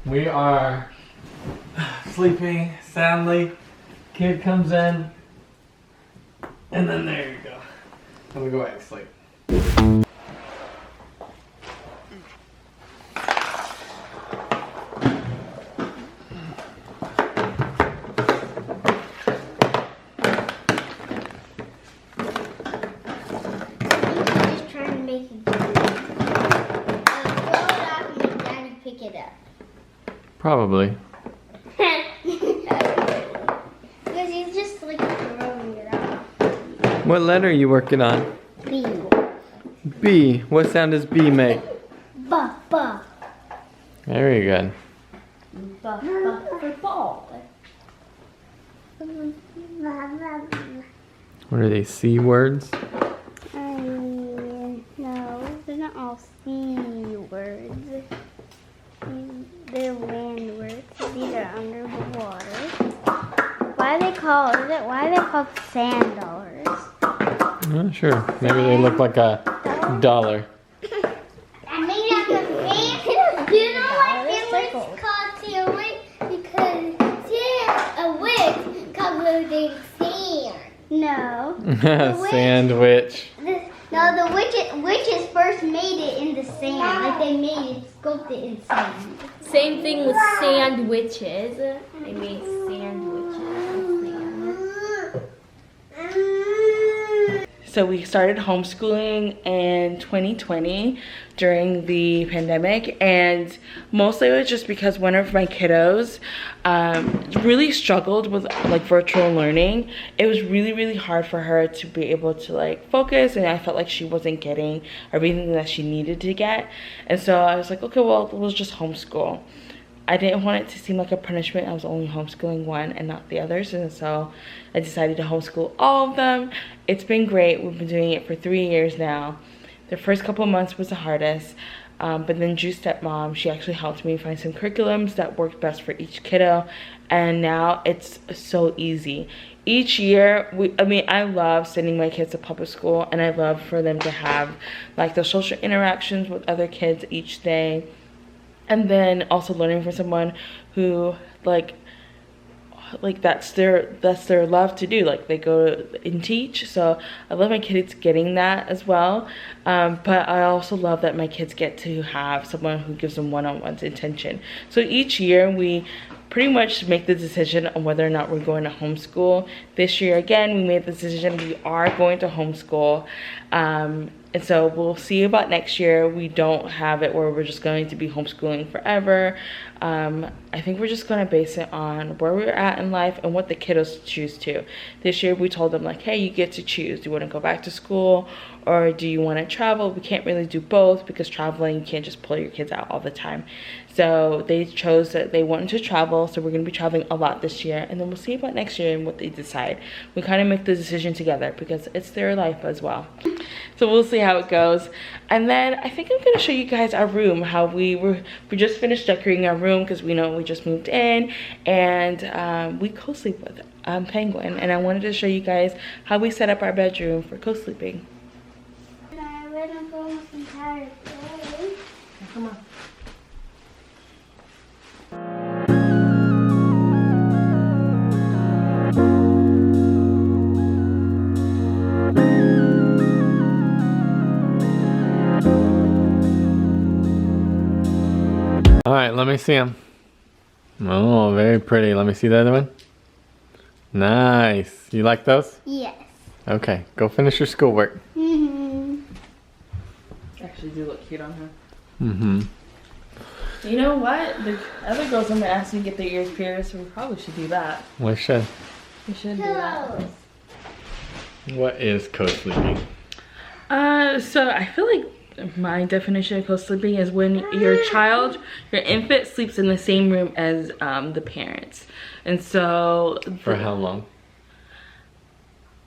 We are sleeping soundly. Kid comes in, and then there you go. And we go back to sleep. Just trying to make it good. Throw it off and let Daddy pick it up. Probably. Because he's just like throwing it off. What letter are you working on? B. B. What sound does B make? Ba ba. Very good. Ba ba for ball. What are they, C words? No, they're not all C words. They're land words. These are under the water. Why are they called sand dollars? I'm not sure. Maybe they look like a dollar. And maybe that's a fan. Do you know why it's called sandwich? Because a witch comes with a sand. No. Sandwich. No, the witches first made it in the sand. Like they made it, sculpted in sand. Same thing with sandwiches. They made sandwiches. So we started homeschooling in 2020 during the pandemic, and mostly it was just because one of my kiddos really struggled with like virtual learning. It was really hard for her to be able to like focus, and I felt like she wasn't getting everything that she needed to get. And so I was like, okay, well, we'll just homeschool. I didn't want it to seem like a punishment. I was only homeschooling one and not the others, and so I decided to homeschool all of them. It's been great. We've been doing it for 3 years now. The first couple months was the hardest, but then Drue's stepmom, she actually helped me find some curriculums that worked best for each kiddo, and now it's so easy. Each year, I love sending my kids to public school, and I love for them to have like the social interactions with other kids each day. And then also learning from someone who like that's their love to do. Like they go and teach. So I love my kids getting that as well. But I also love that my kids get to have someone who gives them one-on-one attention. So each year we pretty much make the decision on whether or not we're going to homeschool. This year again, we made the decision we are going to homeschool. And so we'll see about next year. We don't have it where we're just going to be homeschooling forever. I think we're just gonna base it on where we're at in life and what the kiddos choose to. This year we told them like, hey, you get to choose. Do you wanna go back to school or do you wanna travel? We can't really do both because traveling, you can't just pull your kids out all the time. So they chose that they wanted to travel, so we're gonna be traveling a lot this year, and then we'll see about next year and what they decide. We kind of make the decision together because it's their life as well. So we'll see how it goes. And then I think I'm gonna show you guys our room, how we just finished decorating our room because we know we just moved in, and we co-sleep with Penguin, and I wanted to show you guys how we set up our bedroom for co-sleeping. I read them for almost the entire day. Come on. All right, let me see them. Oh, very pretty. Let me see the other one. Nice. You like those? Yes. Okay, go finish your schoolwork. Actually do look cute on her. Mm-hmm. You know what? The other girls are gonna ask me to get their ears pierced, so we probably should do that. We should. We should do that. Pillows. What is co-sleeping? So I feel like my definition of co-sleeping is when your infant sleeps in the same room as the parents. And so For how long?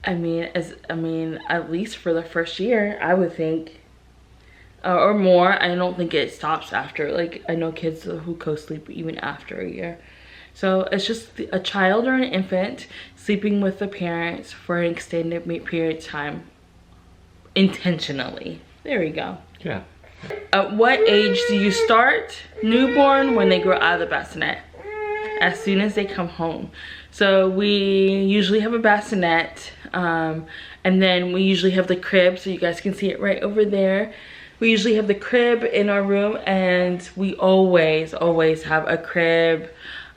I mean, at least for the first year, I would think, or more. I don't think it stops after. Like, I know kids who co-sleep even after a year. So it's just a child or an infant sleeping with the parents for an extended period of time, intentionally. There we go. Yeah. At what age do you start newborn? When they grow out of the bassinet. As soon as they come home. So we usually have a bassinet, and then we usually have the crib, so you guys can see it right over there. We usually have the crib in our room, and we always have a crib.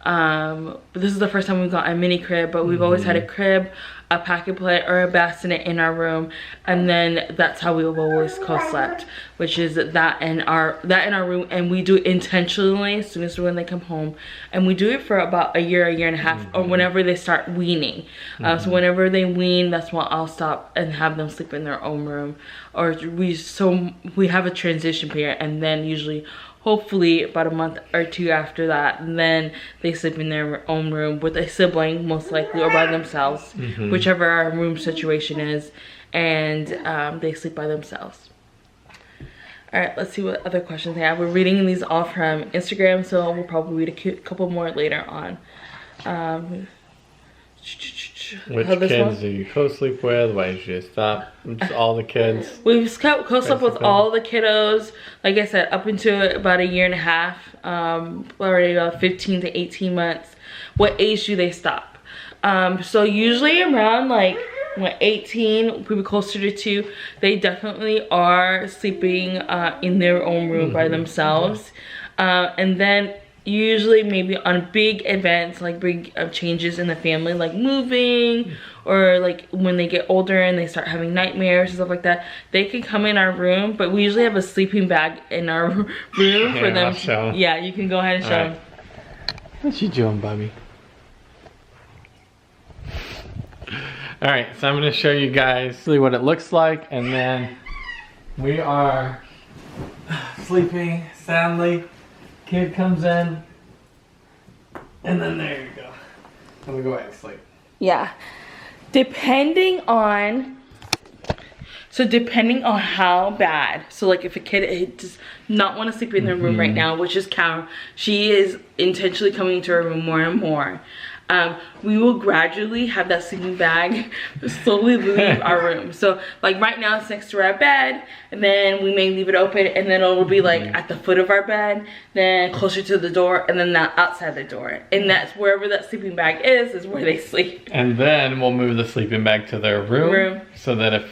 This is the first time we've got a mini crib, but we've always had a crib, a packet plate, or a bassinet in our room, and then that's how we've always co-slept, which is that in our room. And we do it intentionally as soon as when they come home, and we do it for about a year and a half, or whenever they start weaning. So whenever they wean, that's when I'll stop and have them sleep in their own room, or we have a transition period, and then usually hopefully about a month or two after that, and then they sleep in their own room with a sibling, most likely, or by themselves, whichever our room situation is, and they sleep by themselves. All right, let's see what other questions they have. We're reading these all from Instagram, so we'll probably read a couple more later on. Which kids do you co-sleep with? Why did you stop? It's all the kids. We've co-slept with all the kiddos. Like I said, up into about a year and a half. Already about 15 to 18 months. What age do they stop? So usually around like 18, maybe closer to 2, they definitely are sleeping in their own room by themselves. And then usually maybe on big events, like big changes in the family, like moving, or like when they get older and they start having nightmares and stuff like that, they can come in our room. But we usually have a sleeping bag in our room for them. Yeah, you can go ahead and show them. What you doing, Bobby? All right, so I'm gonna show you guys what it looks like, and then we are sleeping soundly. Kid comes in, and then there you go. I'm gonna go back to sleep. Yeah, depending on how bad. So like if a kid does not want to sleep in their room right now, which is Cal, she is intentionally coming into her room more and more. We will gradually have that sleeping bag slowly leave our room. So like right now it's next to our bed, and then we may leave it open, and then it'll be like at the foot of our bed, then closer to the door, and then not outside the door. And that's wherever that sleeping bag is where they sleep. And then we'll move the sleeping bag to their room. So that if,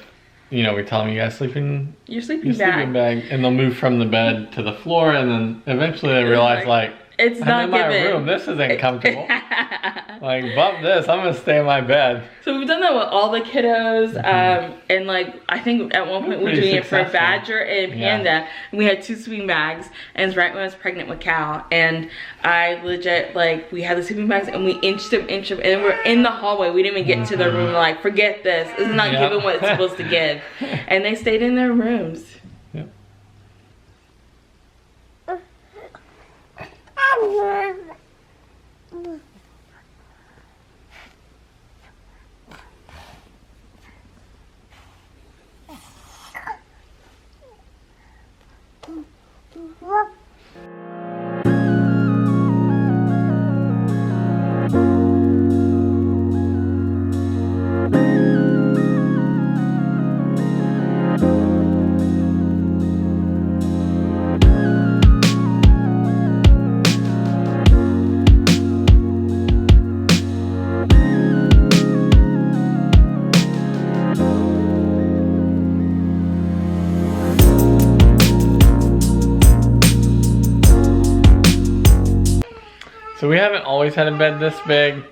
you know, we tell them you guys sleep in your sleeping bag, and they'll move from the bed to the floor, and then eventually they realize like, it's not in my room. This isn't comfortable. Like, bump this. I'm gonna stay in my bed. So we've done that with all the kiddos, and like I think at one point we were doing it for Badger and Panda. And we had 2 sleeping bags, and it's right when I was pregnant with Cal, and I legit like we had the sleeping bags, and we inched them, and we're in the hallway. We didn't even get to their room. We're like, forget this. It's not giving what it's supposed to give, and they stayed in their rooms. So we haven't always had a bed this big,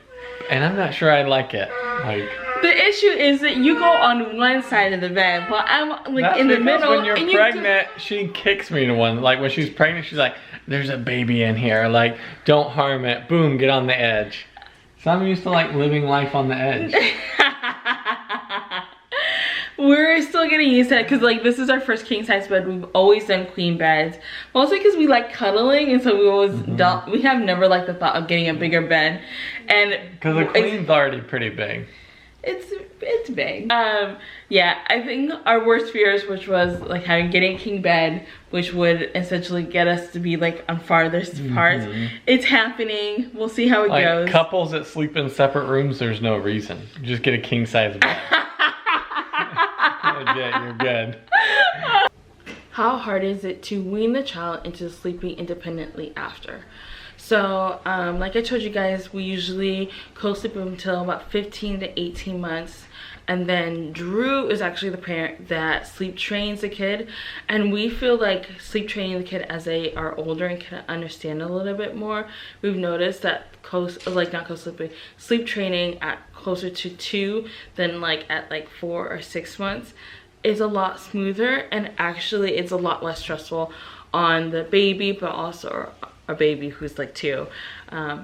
and I'm not sure I like it. Like, the issue is that you go on one side of the bed, but I'm like in the middle. When you're pregnant, she kicks me to one. Like when she's pregnant, she's like, "There's a baby in here. Like, don't harm it. Boom, get on the edge." So I'm used to like living life on the edge. We're still getting used to it because like this is our first king size bed. We've always done queen beds, mostly because we like cuddling, and so we always we have never liked the thought of getting a bigger bed, and because the queen's already pretty big. It's big. Yeah, I think our worst fears, which was like getting a king bed, which would essentially get us to be like on farthest parts. It's happening. We'll see how it goes. Couples that sleep in separate rooms, there's no reason. Just get a king size bed. Legit, you're good. how hard is it to wean the child into sleeping independently after? So like I told you guys, we usually co-sleep until about 15 to 18 months. And then Drue is actually the parent that sleep trains the kid. And we feel like sleep training the kid as they are older and can understand a little bit more. We've noticed that sleep training at closer to 2 than like at like 4 or 6 months is a lot smoother, and actually it's a lot less stressful on the baby, but also a baby who's like 2,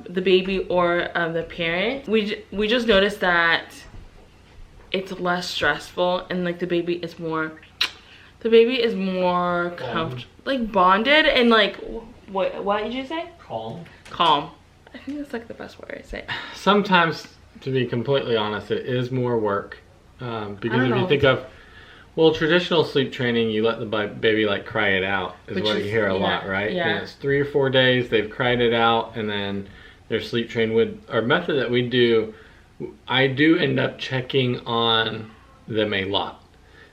the baby or the parent. We just noticed that it's less stressful, and like the baby is more like bonded, and like what did you say? Calm. I think that's like the best word to say. Sometimes, to be completely honest, it is more work, because if you think of, well, traditional sleep training, you let the baby like cry it out, is what you hear a lot, right? Yeah. And it's 3 or 4 days, they've cried it out, and then they're sleep trained. With our method that we do, I do end up checking on them a lot.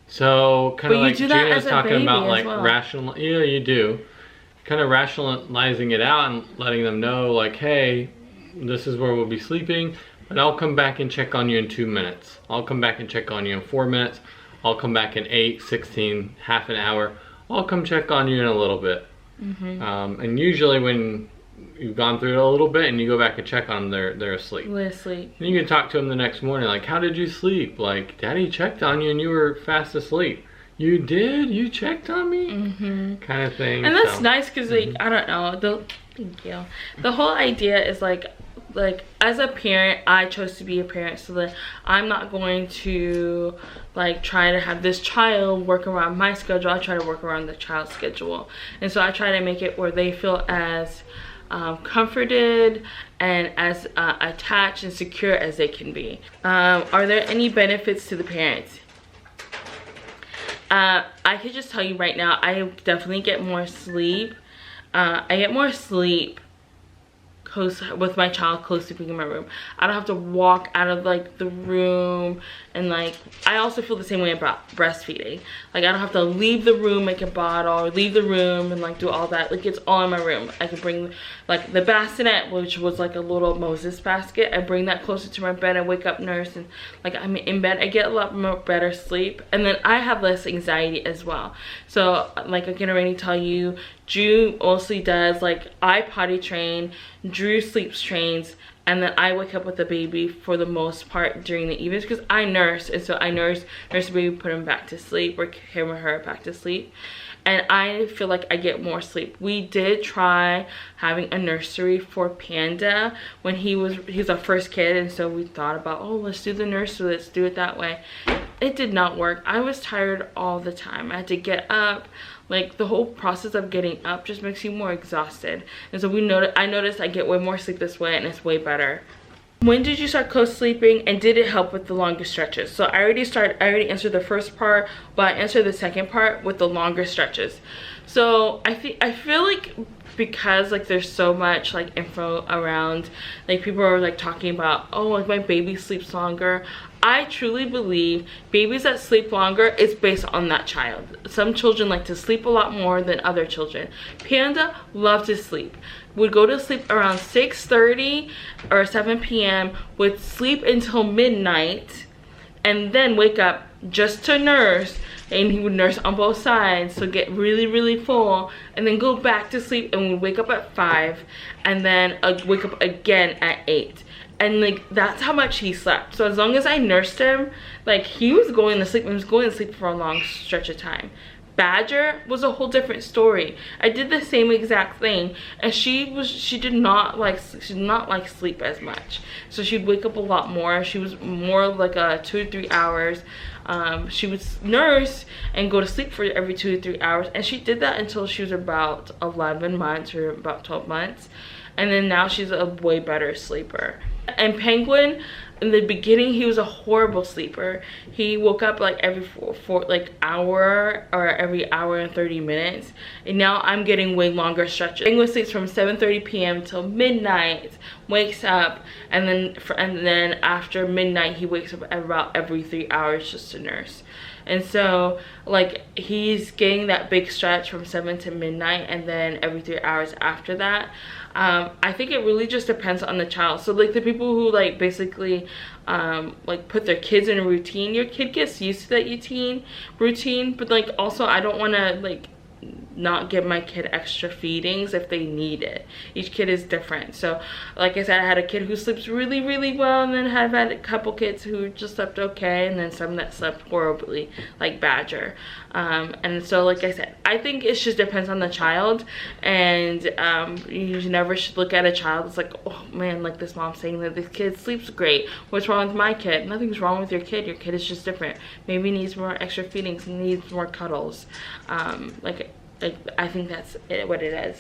So kind of like Gina's talking about, like yeah, you do. Kind of rationalizing it out and letting them know, like, hey, this is where we'll be sleeping, but I'll come back and check on you in 2 minutes. I'll come back and check on you in 4 minutes. I'll come back in 8, 16, half an hour. I'll come check on you in a little bit. And usually when you've gone through it a little bit and you go back and check on them, they're asleep. And you can talk to them the next morning, like, how did you sleep? Like, Daddy checked on you and you were fast asleep. You did? You checked on me? Kind of thing. And that's nice, because like, I don't know, thank you. The whole idea is like as a parent, I chose to be a parent, so that I'm not going to like try to have this child work around my schedule. I try to work around the child's schedule, and so I try to make it where they feel as comforted and as attached and secure as they can be. Are there any benefits to the parents? I could just tell you right now, I definitely get more sleep. I get more sleep with my child co-sleeping in my room. I don't have to walk out of like the room, and like I also feel the same way about breastfeeding. Like I don't have to leave the room, make a bottle, or leave the room and like do all that. Like it's all in my room. I can bring like the bassinet, which was like a little Moses basket. I bring that closer to my bed. I wake up Nurse, and like I'm in bed. I get a lot more better sleep, and then I have less anxiety as well. So like I can already tell you, Drue mostly does, like I potty train, Drue sleeps trains, and then I wake up with the baby for the most part during the evenings, because I nurse, and so I nurse the baby, put him back to sleep, or carry her back to sleep, and I feel like I get more sleep. We did try having a nursery for Panda when he's our first kid, and so we thought about, oh, let's do the nursery, let's do it that way. It did not work. I was tired all the time. I had to get up. Like the whole process of getting up just makes you more exhausted. And so I noticed I get way more sleep this way, and it's way better. When did you start co-sleeping, and did it help with the longer stretches? So I already answered the first part, but I answered the second part with the longer stretches. So I feel like, because like there's so much like info around, like people are like talking about, oh, like my baby sleeps longer. I truly believe babies that sleep longer is based on that child. Some children like to sleep a lot more than other children. Panda loved to sleep. Would go to sleep around 6:30 or 7 p.m. would sleep until midnight, and then wake up just to nurse, and he would nurse on both sides, so get really full, and then go back to sleep, and would wake up at 5, and then wake up again at 8. And like that's how much he slept. So as long as I nursed him, like he was going to sleep. He was going to sleep for a long stretch of time. Badger was a whole different story. I did the same exact thing, and she did not like sleep as much. So she'd wake up a lot more. She was more like 2 to 3 hours. She would nurse and go to sleep for every 2 to 3 hours, and she did that until she was about 11 months or about 12 months. And then now she's a way better sleeper. And Penguin, in the beginning, he was a horrible sleeper. He woke up like every hour or every hour and 30 minutes. And now I'm getting way longer stretches. Penguin sleeps from 7:30 p.m. till midnight, wakes up, and then after midnight he wakes up about every 3 hours just to nurse. And so like he's getting that big stretch from 7 to midnight and then every 3 hours after that. I think it really just depends on the child. So like the people who like basically like put their kids in a routine, your kid gets used to that routine, but like also I don't want to like not give my kid extra feedings if they need it. Each kid is different. So like I said, I had a kid who sleeps really well, and then I've had a couple kids who just slept okay, and then some that slept horribly, like Badger. And so like I said, I think it just depends on the child, and you never should look at a child it's like, oh man, like this mom's saying that this kid sleeps great, what's wrong with my kid? Nothing's wrong with your kid is just different. Maybe needs more extra feedings, needs more cuddles. Like I think that's what it is.